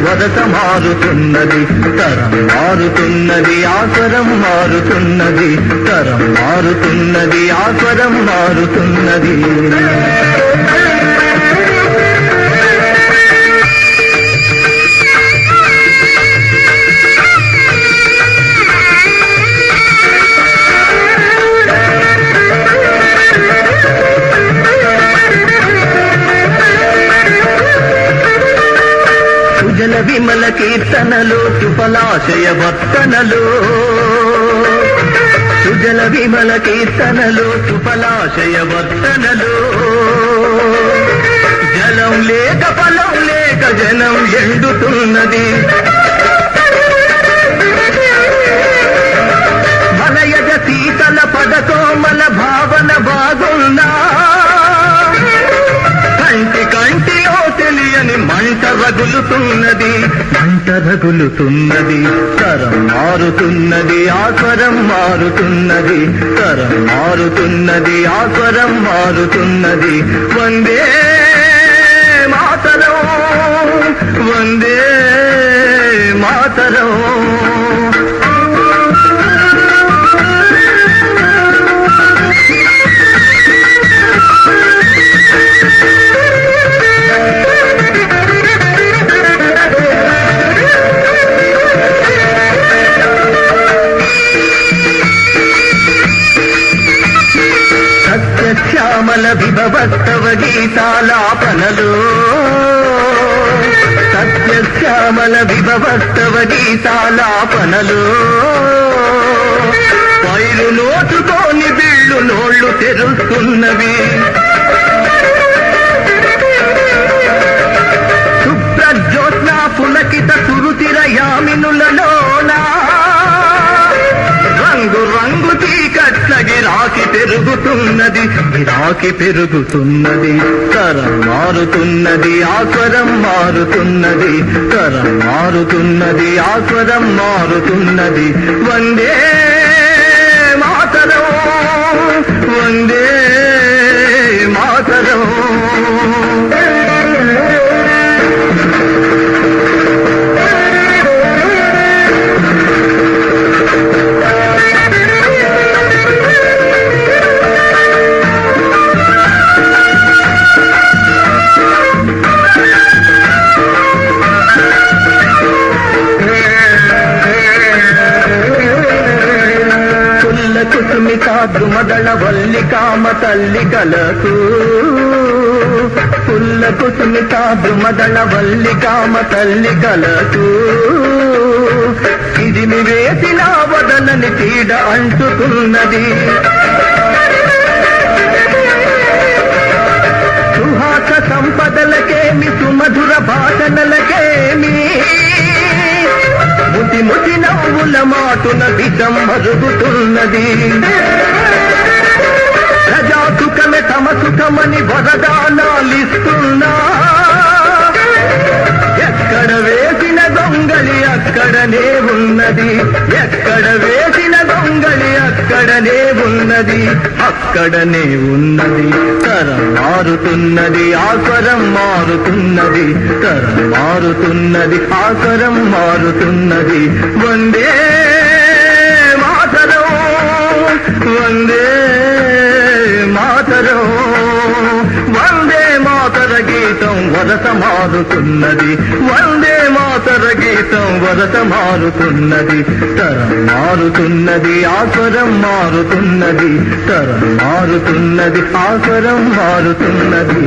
వరస మారుతున్నది, తరం మారుతున్నది, ఆస్వరం మారుతున్నది, తరం మారుతున్నది, ఆస్వరం మారుతున్నది. సుజల విమల కీర్తనలు సుఫలాశయ వర్తనలు, సుజల విమల కీర్తనలు సుఫలాశయ వర్తనలు. జలం లేక ఫలం లేక జనం ఎండుతున్నది, మలయజ శీతల పదకోమల భావన బాగున్నా కంటి కంటిలో తెలియని మంట రగులుతున్నది, మంట రగులుతున్నది. తరం మారుతున్నది, ఆస్వరం మారుతున్నది, తరం మారుతున్నది, ఆస్వరం మారుతున్నది. వందే మాతరం, వందే మాతరం. సత్యశ్యామల విభవస్తవ గీతాలాపనలు, సత్యశ్యామల విభవస్తవ గీతాలాపనలు. పైరు నోచుకోని బిళ్ళు నోళ్లు తెరుస్తున్నవి, శుభ్రజ్యోత్స్న పులకిత సురుతిర యామినులలోనా రంగు రంగు చీకట్ల గిరాకి పెరుగుతున్నది, గిరాకి పెరుగుతున్నది. తరం మారుతున్నది, ఆస్వరం మారుతున్నది, తరం మారుతున్నది, ఆస్వరం మారుతున్నది. వందే మాతరం, వందే మాతరం. కుసుమితాద్రుమదళ వల్లికామ తల్లికలకు, పుల్ల కుసుమితాద్రుమదళ వల్లికామ తల్లికలకు. ఇదిమి వేసిన వదలని తీడ అంటుతున్నది, సుహాస సంపదలకేమి సుమధుర భాషణలకేమి, ముతి ముతి నవ్వుల మాటున విషం మరుగుతున్నది. ప్రజా సుఖమే తమ సుఖమని వరదానాలిస్తున్నా, ఎక్కడ వేసిన దొంగలి అక్కడనే ఉన్నది, ఎక్కడ వేసిన దొంగలి అక్కడనే ఉన్నది, అక్కడనే ఉన్నది. తరం మారుతున్నది, ఆస్వరం మారుతున్నది, తరం మారుతున్నది, ఆస్వరం మారుతున్నది. వందే మాతరం, వందే మాతరం. వందే మాతర గీతం వరస మారుతున్నది, వందే మాతర గీతం వరస మారుతున్నది. తరం మారుతున్నది, ఆస్వరం మారుతున్నది, తరం మారుతున్నది, ఆస్వరం మారుతున్నది.